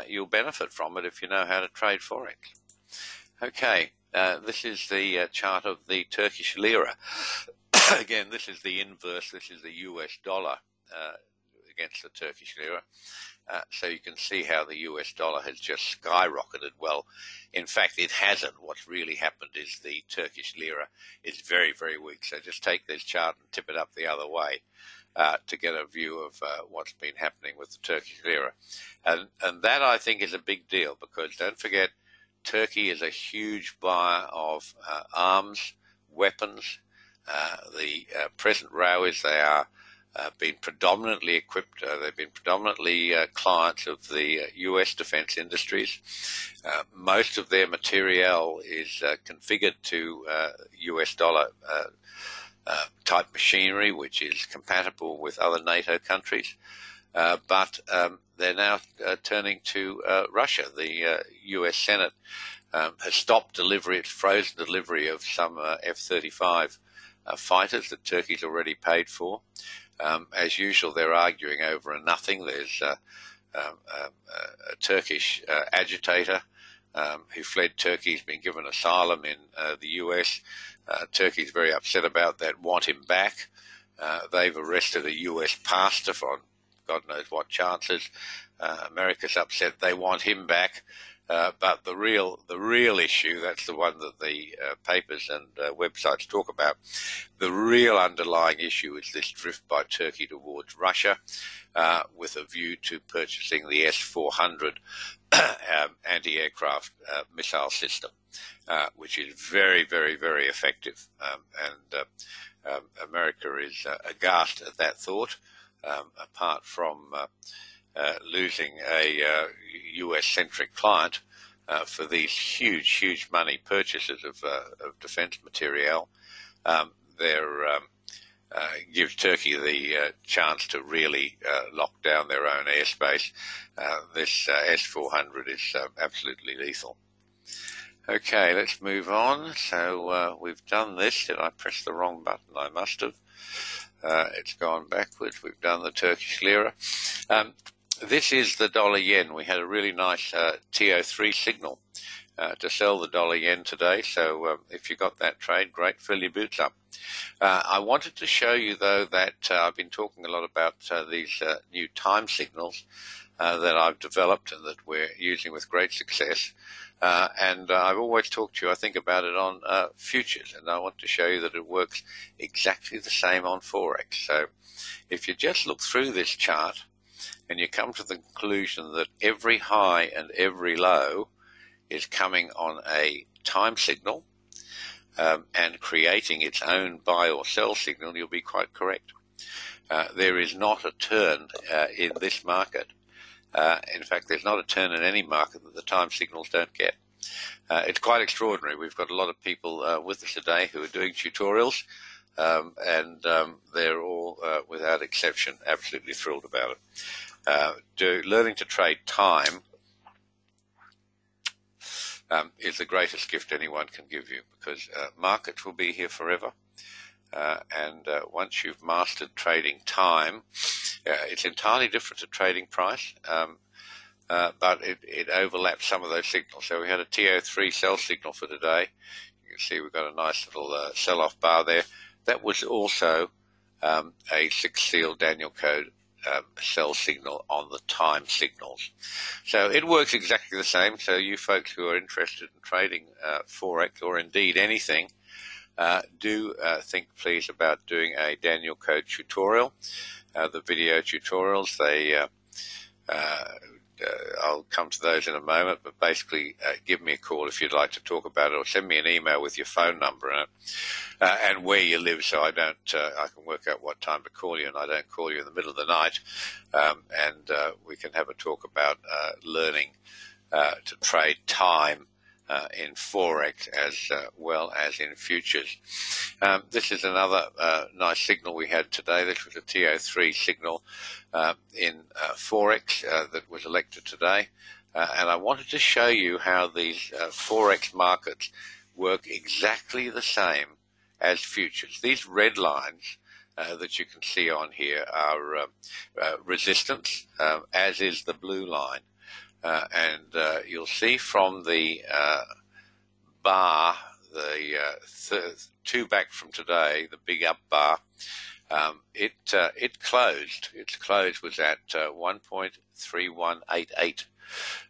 You'll benefit from it if you know how to trade Forex. Okay, this is the chart of the Turkish Lira. Again, this is the inverse. This is the US dollar against the Turkish Lira. So you can see how the US dollar has just skyrocketed. Well, in fact, it hasn't. What's really happened is the Turkish Lira is very, very weak. So just take this chart and tip it up the other way to get a view of what's been happening with the Turkish Lira. And that, I think, is a big deal because don't forget, Turkey is a huge buyer of arms, weapons. The present row is they are been predominantly equipped. They've been predominantly clients of the U.S. defense industries. Most of their materiel is configured to U.S. dollar type machinery, which is compatible with other NATO countries. But they're now turning to Russia. The U.S. Senate has stopped delivery. It's frozen delivery of some F-35 fighters that Turkey's already paid for. As usual, they're arguing over a nothing. There's a Turkish agitator who fled Turkey. He's been given asylum in the US. Turkey's very upset about that, want him back. They've arrested a US pastor for God knows what chances. America's upset. They want him back. But the real issue, that's the one that the papers and websites talk about, the real underlying issue is this drift by Turkey towards Russia with a view to purchasing the S-400 anti-aircraft missile system, which is very, very, very effective. And America is aghast at that thought, apart from losing a US-centric client for these huge money purchases of defense materiel. They're gives Turkey the chance to really lock down their own airspace. This S-400 is absolutely lethal. Okay, let's move on. So we've done this. Did I press the wrong button? I must have. It's gone backwards. We've done the Turkish Lira. This is the dollar yen. We had a really nice TO3 signal to sell the dollar yen today. So if you got that trade, great, fill your boots up. I wanted to show you, though, that I've been talking a lot about these new time signals that I've developed and that we're using with great success. And I've always talked to you, I think, about it on futures, and I want to show you that it works exactly the same on Forex. So if you just look through this chart and you come to the conclusion that every high and every low is coming on a time signal and creating its own buy or sell signal, you'll be quite correct. There is not a turn in this market. In fact, there's not a turn in any market that the time signals don't get. It's quite extraordinary. We've got a lot of people with us today who are doing tutorials, and they're all, without exception, absolutely thrilled about it. Learning to trade time is the greatest gift anyone can give you, because markets will be here forever. And once you've mastered trading time, it's entirely different to trading price, but it overlaps some of those signals. So we had a TO3 sell signal for today. You can see we've got a nice little sell-off bar there. That was also a 6-seal Daniel code sell signal on the time signals. So it works exactly the same. So you folks who are interested in trading Forex, or indeed anything, do think, please, about doing a Daniel code tutorial. The video tutorials, I'll come to those in a moment, but basically give me a call if you'd like to talk about it, or send me an email with your phone number in it and where you live, so I can work out what time to call you, and I don't call you in the middle of the night, and we can have a talk about learning to trade time in Forex as well as in futures. This is another nice signal we had today. This was a TO3 signal in Forex that was elected today. And I wanted to show you how these Forex markets work exactly the same as futures. These red lines that you can see on here are resistance, as is the blue line. And you'll see from the bar, the two back from today, the big up bar, it closed. Its close was at 1.3188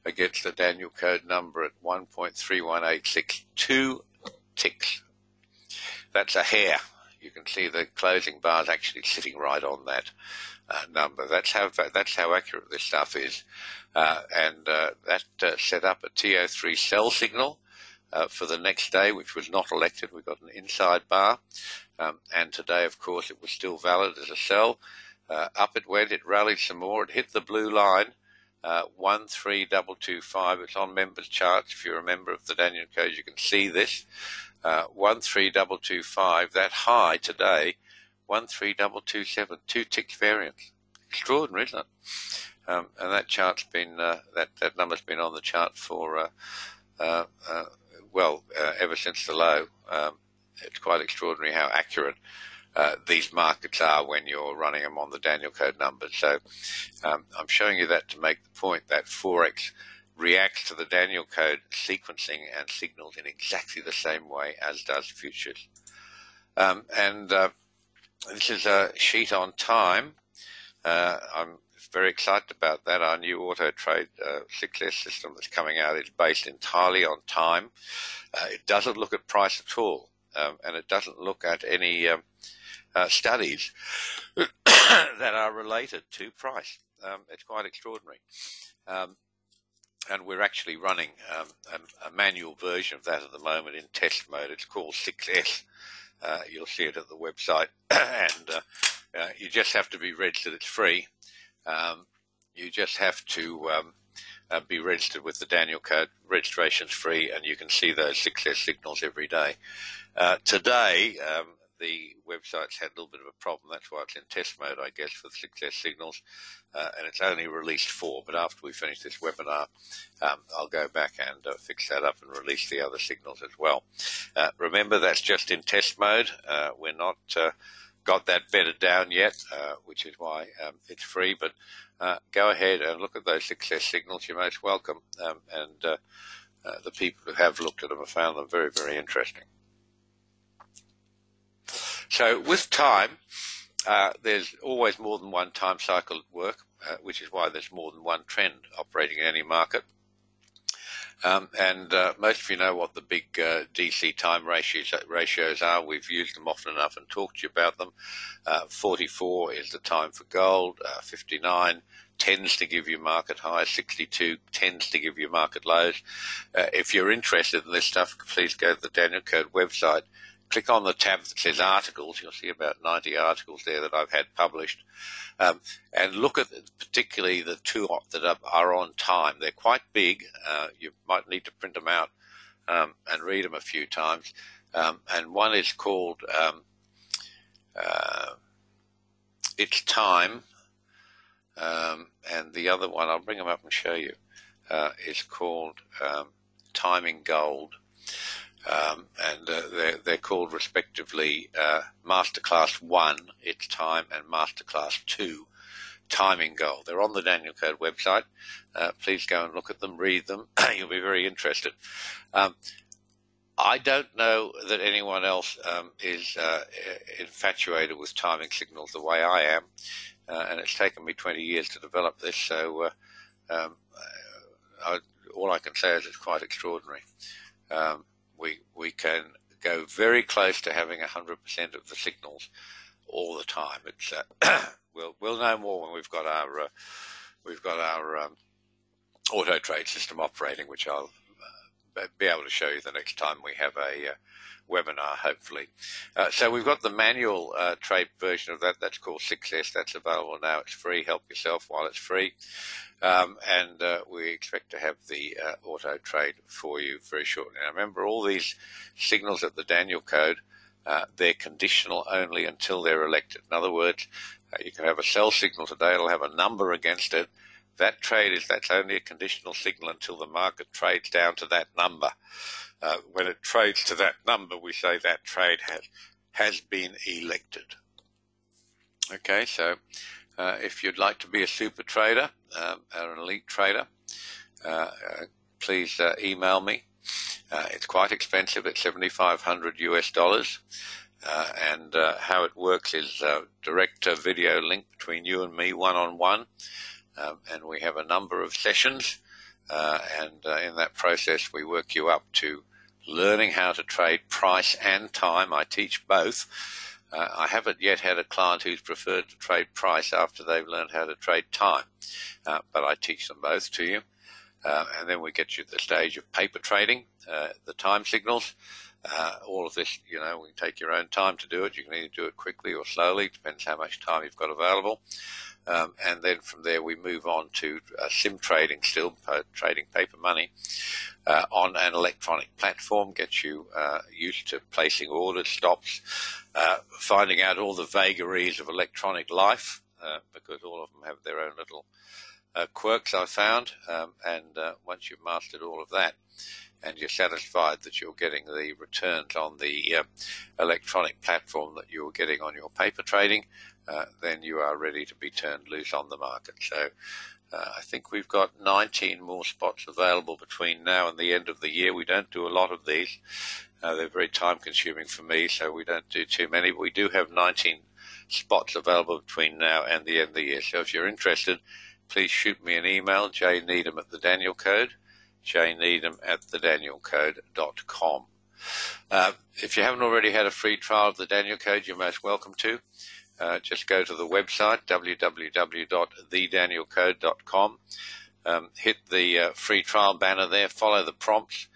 against the Daniel code number at 1.3186. 2 ticks. That's a hair. You can see the closing bar is actually sitting right on that number. That's how accurate this stuff is. And that set up a TO3 sell signal for the next day, which was not elected. We got an inside bar. And today, of course, it was still valid as a sell. Up it went. It rallied some more. It hit the blue line, 13225. It's on members' charts. If you're a member of the Daniel Code, you can see this. 13225. That high today, 13227. 2 ticks variance. Extraordinary, isn't it? And that chart's been that number's been on the chart for ever since the low. It's quite extraordinary how accurate these markets are when you're running them on the Daniel code numbers. So I'm showing you that to make the point that Forex reacts to the Daniel code sequencing and signals in exactly the same way as does futures. This is a sheet on time. I'm very excited about that. Our new auto trade 6S system that's coming out is based entirely on time. It doesn't look at price at all, and it doesn't look at any studies that are related to price. It's quite extraordinary. And we're actually running a manual version of that at the moment in test mode. It's called 6S. You'll see it at the website, and you just have to be registered. It's free. You just have to be registered with the Daniel code. Registration's free, and you can see those 6S signals every day. Today, the website's had a little bit of a problem. That's why it's in test mode, I guess, for the success signals, and it's only released 4. But after we finish this webinar, I'll go back and fix that up and release the other signals as well. Remember, that's just in test mode. We're not got that bedded down yet, which is why it's free. But go ahead and look at those success signals. You're most welcome. And the people who have looked at them have found them very, very interesting. So with time, there's always more than one time cycle at work, which is why there's more than one trend operating in any market. And most of you know what the big DC time ratios are. We've used them often enough and talked to you about them. 44 is the time for gold. 59 tends to give you market highs. 62 tends to give you market lows. If you're interested in this stuff, please go to the Daniel Code website. Click on the tab that says articles. You'll see about 90 articles there that I've had published. And look at particularly the two that are on time. They're quite big. You might need to print them out and read them a few times. And one is called It's Time. And the other one, I'll bring them up and show you, is called Timing Gold. And they're called respectively Masterclass 1, It's Time, and Masterclass 2, Timing Gold. They're on the Daniel Code website. Please go and look at them, read them. You'll be very interested. I don't know that anyone else is infatuated with timing signals the way I am, and it's taken me 20 years to develop this, so all I can say is it's quite extraordinary. We can go very close to having 100% of the signals all the time. It's we'll know more when we've got our auto trade system operating, which I'll be able to show you the next time we have a webinar, hopefully. So we've got the manual trade version of that. That's called 6S. That's available now. It's free. Help yourself while it's free. And we expect to have the auto trade for you very shortly. Now remember, all these signals at the Daniel Code, they're conditional only until they're elected. In other words, you can have a sell signal today. It'll have a number against it. That's only a conditional signal until the market trades down to that number. When it trades to that number, we say that trade has been elected. Okay, so if you'd like to be a super trader or an elite trader, please email me. It's quite expensive. It's $7,500 US. And how it works is direct video link between you and me, one-on-one. And we have a number of sessions, and in that process we work you up to learning how to trade price and time. I teach both. I haven't yet had a client who's preferred to trade price after they've learned how to trade time, but I teach them both to you. And then we get you to the stage of paper trading, the time signals. All of this, we can take your own time to do it. You can either do it quickly or slowly. It depends how much time you've got available. And then from there we move on to sim trading, still trading paper money on an electronic platform. Gets you used to placing orders, stops, finding out all the vagaries of electronic life, because all of them have their own little quirks, I found. And once you've mastered all of that, and you're satisfied that you're getting the returns on the electronic platform that you're getting on your paper trading, then you are ready to be turned loose on the market. So I think we've got 19 more spots available between now and the end of the year. We don't do a lot of these. They're very time consuming for me, so we don't do too many. But we do have 19 spots available between now and the end of the year. So if you're interested, please shoot me an email, jneedham@thedanielcode, jneedham@thedanielcode.com. If you haven't already had a free trial of the Daniel Code, you're most welcome to. Just go to the website, www.thedanielcode.com. Hit the free trial banner there, follow the prompts.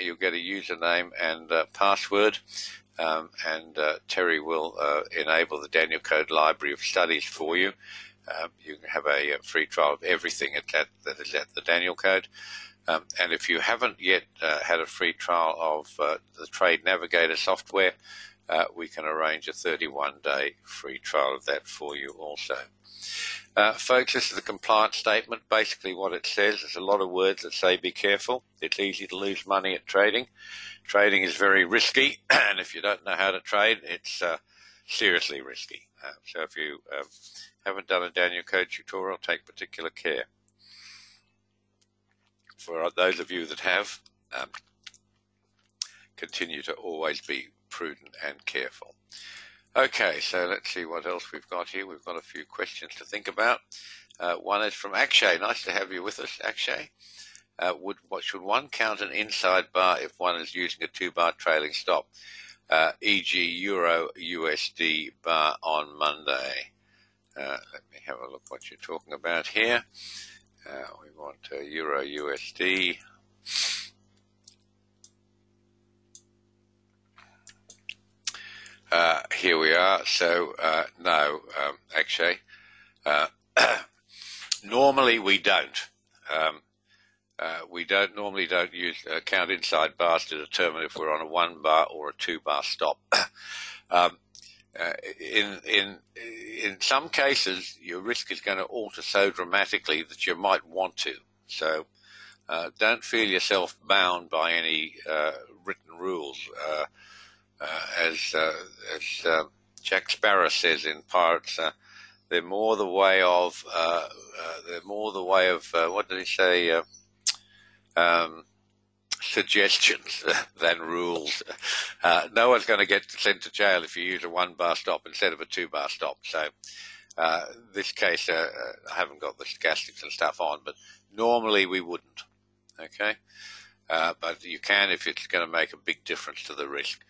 You'll get a username and password, and Terry will enable the Daniel Code library of studies for you. You can have a free trial of everything that is at the Daniel Code. And if you haven't yet had a free trial of the Trade Navigator software, we can arrange a 31-day free trial of that for you also. Folks, this is a compliance statement. Basically what it says, there's a lot of words that say be careful. It's easy to lose money at trading. Trading is very risky, and if you don't know how to trade, it's seriously risky. So if you haven't done a Daniel Code tutorial, take particular care. For those of you that have, continue to always be prudent and careful. Okay, so let's see what else we've got here. We've got a few questions to think about. One is from Akshay. Nice to have you with us, Akshay. What should one count an inside bar if one is using a 2-bar trailing stop, e.g. Euro USD bar on Monday? Let me have a look what you're talking about here. We want Euro USD. Here we are. So no, Akshay. Normally we don't. We normally don't use count inside bars to determine if we're on a 1-bar or a 2-bar stop. In some cases, your risk is going to alter so dramatically that you might want to. So don't feel yourself bound by any written rules. As Jack Sparrow says in Pirates, they're more the way of what did he say? Suggestions than rules. No one's going to get sent to jail if you use a 1-bar stop instead of a 2-bar stop. So this case, I haven't got the stochastics and stuff on, but normally we wouldn't. Okay, but you can if it's going to make a big difference to the risk.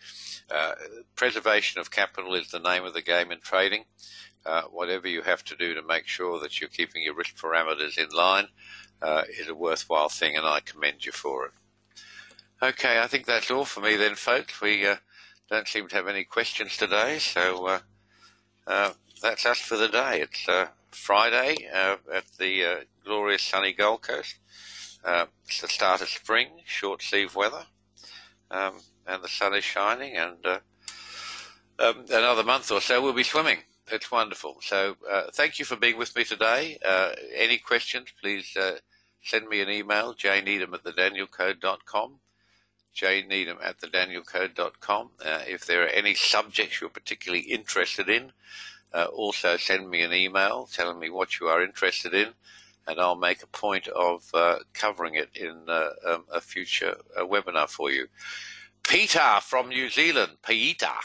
Preservation of capital is the name of the game in trading. Whatever you have to do to make sure that you're keeping your risk parameters in line is a worthwhile thing, and I commend you for it. Okay, I think that's all for me then, folks. We don't seem to have any questions today, so that's us for the day. It's Friday at the glorious sunny Gold Coast. It's the start of spring, short sleeve weather, and the sun is shining, and another month or so we'll be swimming. It's wonderful. So thank you for being with me today. Any questions, please send me an email, jneedham@thedanielcode.com, jneedham@thedanielcode.com. If there are any subjects you're particularly interested in, also send me an email telling me what you are interested in, and I'll make a point of covering it in a future webinar for you. Peter from New Zealand. Peter.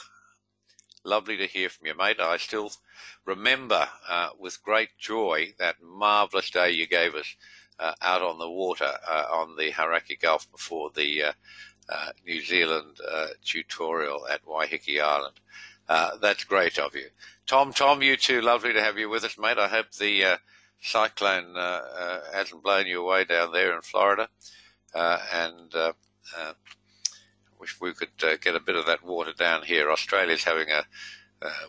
Lovely to hear from you, mate. I still remember with great joy that marvellous day you gave us out on the water on the Hauraki Gulf before the New Zealand tutorial at Waiheke Island. That's great of you. Tom, you too. Lovely to have you with us, mate. I hope the cyclone hasn't blown you away down there in Florida, and wish we could get a bit of that water down here. Australia's having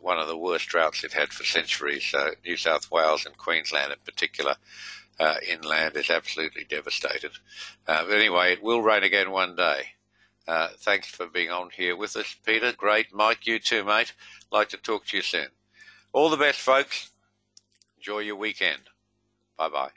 one of the worst droughts they've had for centuries. New South Wales and Queensland in particular, inland is absolutely devastated. But anyway, it will rain again one day. Thanks for being on here with us, Peter. Great. Mike, you too, mate. Like to talk to you soon. All the best, folks. Enjoy your weekend. Bye-bye.